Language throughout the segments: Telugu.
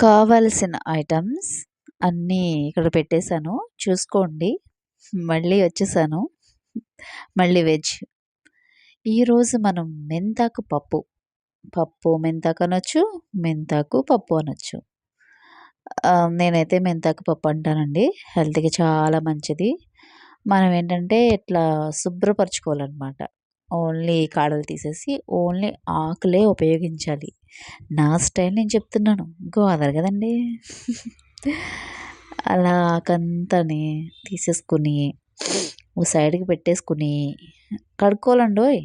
కావాల్సిన ఐటమ్స్ అన్నీ ఇక్కడ పెట్టేశాను. చూసుకోండి. మళ్ళీ వచ్చేసాను. మళ్ళీ వెజ్. ఈరోజు మనం మెంతాకు పప్పు. పప్పు మెంతాకు అనొచ్చు. మెంతాకు పప్పు అనొచ్చు. నేనైతే మెంతాకు పప్పు అంటానండి. హెల్త్‌కి చాలా మంచిది. మనం ఏంటంటే ఇట్లా శుభ్రపరచుకోవాలనమాట. ఓన్లీ కాడలు తీసేసి ఓన్లీ ఆకులే ఉపయోగించాలి. నా స్టైల్ నేను చెప్తున్నాను. గోదావరి కదండీ! అలా ఆకంతాని తీసేసుకొని ఓ సైడ్‌కి పెట్టేసుకొని కడుక్కోవాలండోయ్!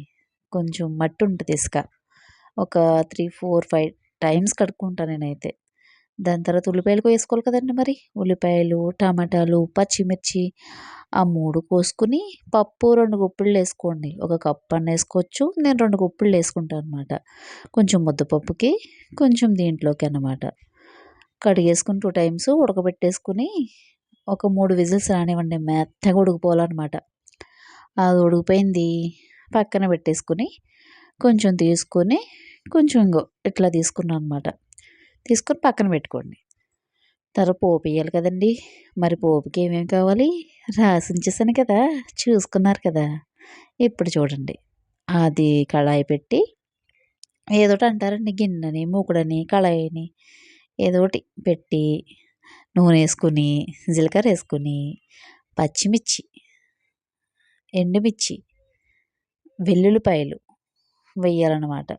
కొంచెం మట్టి ఉంటది ఇసుక. ఒక 3, 4, 5 టైమ్స్ కడుక్కుంటా నేనైతే. దాని తర్వాత ఉల్లిపాయలు వేసుకోవాలి కదండీ మరి. ఉల్లిపాయలు, టమాటాలు, పచ్చిమిర్చి ఆ 3 కోసుకొని పప్పు 2 గుప్పిళ్ళేసుకోండి. ఒక కప్పన్న ఏసుకోవచ్చు. నేను 2 గుప్పిళ్ళేసుకుంటాననమాట. కొంచెం ముద్దపప్పుకి, కొంచెం దీంట్లోకి అన్నమాట. కడిగేసుకొని 2 టైమ్స్ ఉడకబెట్టేసుకొని ఒక 3 విజిల్స్ రానివ్వండి. మెత్తగా ఉడికిపోవాలనమాట. అది ఉడికిపోయింది పక్కన పెట్టేసుకొని, కొంచెం తీసుకొని కొంచెం ఇంగో ఇట్లా తీసుకున్నాను అనమాట. తీసుకొని పక్కన పెట్టుకోండి. తర్వాత పోపెయ్యాలి కదండీ! మరి పోపుకి ఏమేమి కావాలి? రాసుంచేసాను కదా! చూసుకున్నారు కదా! ఇప్పుడు చూడండి. అది కళాయి పెట్టి ఏదోటి అంటారండి గిన్నెని, మూకుడని, కళాయిని ఏదోటి పెట్టి నూనేసుకొని, జీలకర్రేసుకొని, పచ్చిమిర్చి, ఎండుమిర్చి, వెల్లుల్లిపాయలు వెయ్యాలనమాట.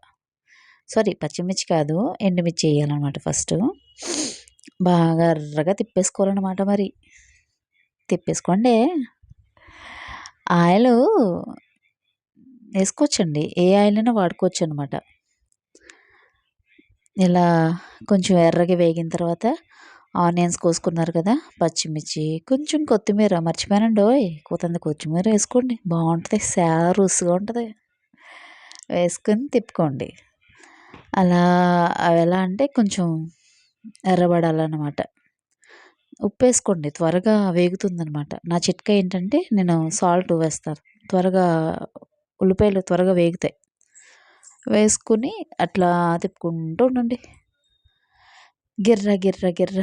సారీ పచ్చిమిర్చి కాదు ఎండుమిర్చి ఎయ్యాలనమాట ఫస్టు. బాగా ఎర్రగా తిప్పేసుకోవాలనమాట మరి. తిప్పేసుకోండే. ఆయిలు ఏసుకోవచ్చండి. ఏ ఆయిలైనా వాడుకోవచ్చనమాట. ఇలా కొంచెం ఎర్రగా వేగిన తర్వాత ఆనియన్స్ కోసుకున్నారు కదా! పచ్చిమిర్చి, కొంచెం కొత్తిమీర మర్చిపోయానండోయ్! కొత్తిమీర ఏసుకోండి. బావుంటది. చాలా రుచిగా ఉంటది. వేసుకొని తిప్పుకోండి. అలా అవెలా అంటే కొంచెం ఎర్రబడాలనమాట. ఉప్పేసుకోండి. త్వరగా వేగుతుందనమాట. నా చిట్కా ఏంటంటే నేను సాల్ట్ వేస్తాను. త్వరగా ఉల్లిపాయలు త్వరగా వేగుతాయి. వేసుకొని అట్లా తిప్పుకుంటూ ఉండండి. గిర్ర గిర్ర గిర్ర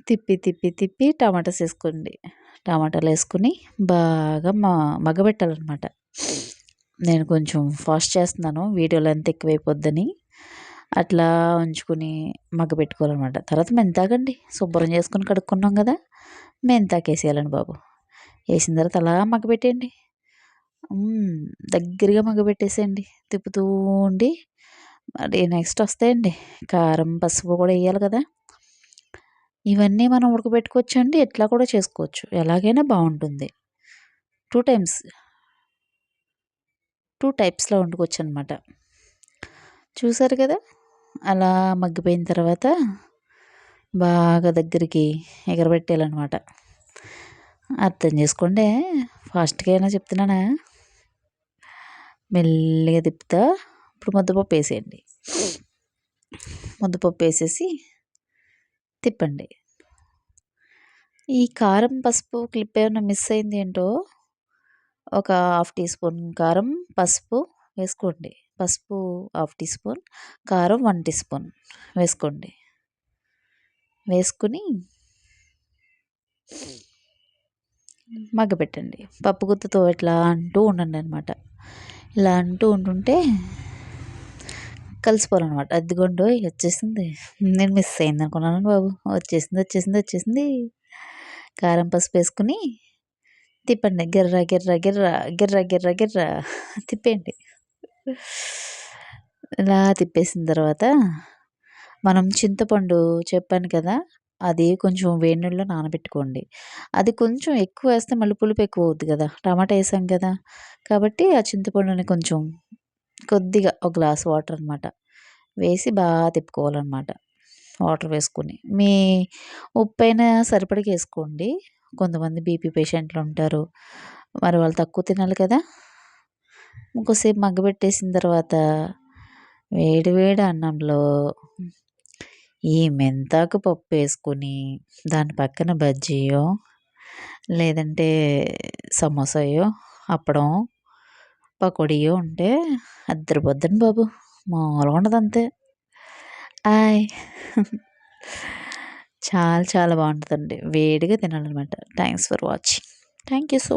తిప్పి తిప్పి తిప్పి టమాటాస్ ఏసుకోండి. టమాటాలేసుకొని బాగా మగ్గబెట్టాలనమాట. నేను కొంచెం ఫాస్ట్ చేస్తున్నాను. వీడియో లెంత్ ఎక్కువైపోద్దని. అట్లా ఉంచుకొని మగ్గబెట్టుకోవాలనమాట. తర్వాత మెంతాకండి. శుభ్రం చేసుకొని కడుక్కున్నాం కదా! మెంతాకేసేయాలండి బాబు. ఏసిన తర్వాత అలా మగ్గబెట్టేయండి. దగ్గరగా మగ్గబెట్టేసేయండి. తిప్పుతూ ఉండి మరి నెక్స్ట్ వస్తాయండి. కారం, పసుపు కూడా ఎయ్యాలి కదా! ఇవన్నీ మనం ఉడకబెట్టుకోవచ్చండి. ఇట్లా కూడా చేసుకోవచ్చు. ఎలాగైనా బావుంటుంది. 2 టైమ్స్ 2 టైప్స్‌లో వండుకోవచ్చనమాట. చూసారు కదా! అలా మగ్గిపోయిన తర్వాత బాగా దగ్గరికి ఎగరబెట్టేయాలనమాట. అర్థం చేసుకోండే. ఫాస్ట్‌గా ఏమైనా చెప్తున్నానా? మెల్లిగా తిప్పుతా ఇప్పుడు ముద్దపప్పు ఏసేయండి. ముద్దపప్పు ఏసేసి తిప్పండి. ఈ కారం, పసుపు క్లిప్ ఏమన్నా మిస్ అయింది ఏంటో ఒక హాఫ్ టీ స్పూన్ కారం, పసుపు వేసుకోండి. పసుపు హాఫ్ టీ స్పూన్, కారం 1 టీ స్పూన్ వేసుకోండి. వేసుకొని మగ్గబెట్టండి. పప్పు గుత్తితో ఇట్లా అంటూ ఉండండనమాట. ఇలా అంటూ ఉంటుంటే కలిసిపోవాలనమాట. అదిగోండోయ్ వచ్చేసింది. నేను మిస్ అయిందనుకున్నానండి బాబు. వచ్చేసింది. కారం, పసుపు వేసుకొని తిప్పండి. గిర్ర గిర్ర గిర్ర గిర్ర గిర్ర గిర్ర తిప్పేయండి. ఇలా తిప్పేసిన తర్వాత మనం చింతపండు చెప్పాను కదా! అది కొంచెం వేడి నీళ్ళలో నానబెట్టుకోండి. అది కొంచెం ఎక్కువ వేస్తే మళ్ళీ పులుపు ఎక్కువ అవుద్ది కదా! టమాటా ఏసాం కదా! కాబట్టి ఆ చింతపండుని కొంచెం కొద్దిగా ఒక గ్లాస్ వాటర్ అనమాట వేసి బాగా తిప్పుకోవాలనమాట. వాటర్ వేసుకొని. మీ ఉప్పైనా సరిపడగా ఏసుకోండి. కొంతమంది బీపీ పేషెంట్లు ఉంటారు. మరి వాళ్ళు తక్కువ తినాలి కదా! ఇంకోసేపు మగ్గబెట్టేసిన తర్వాత వేడి వేడి అన్నంలో ఈ మెంతాకు పప్పేసుకొని దాని పక్కన బజ్జీయో, లేదంటే సమోసాయో, అప్పడం, పకోడీయో ఉంటే అద్దరిపోద్దండి బాబు. మామూలుగా ఉండదంతే. ఆయ్! చాలా చాలా బావుంటదండి. వేడిగా తినాలనమాట. Thanks for watching. Thank you so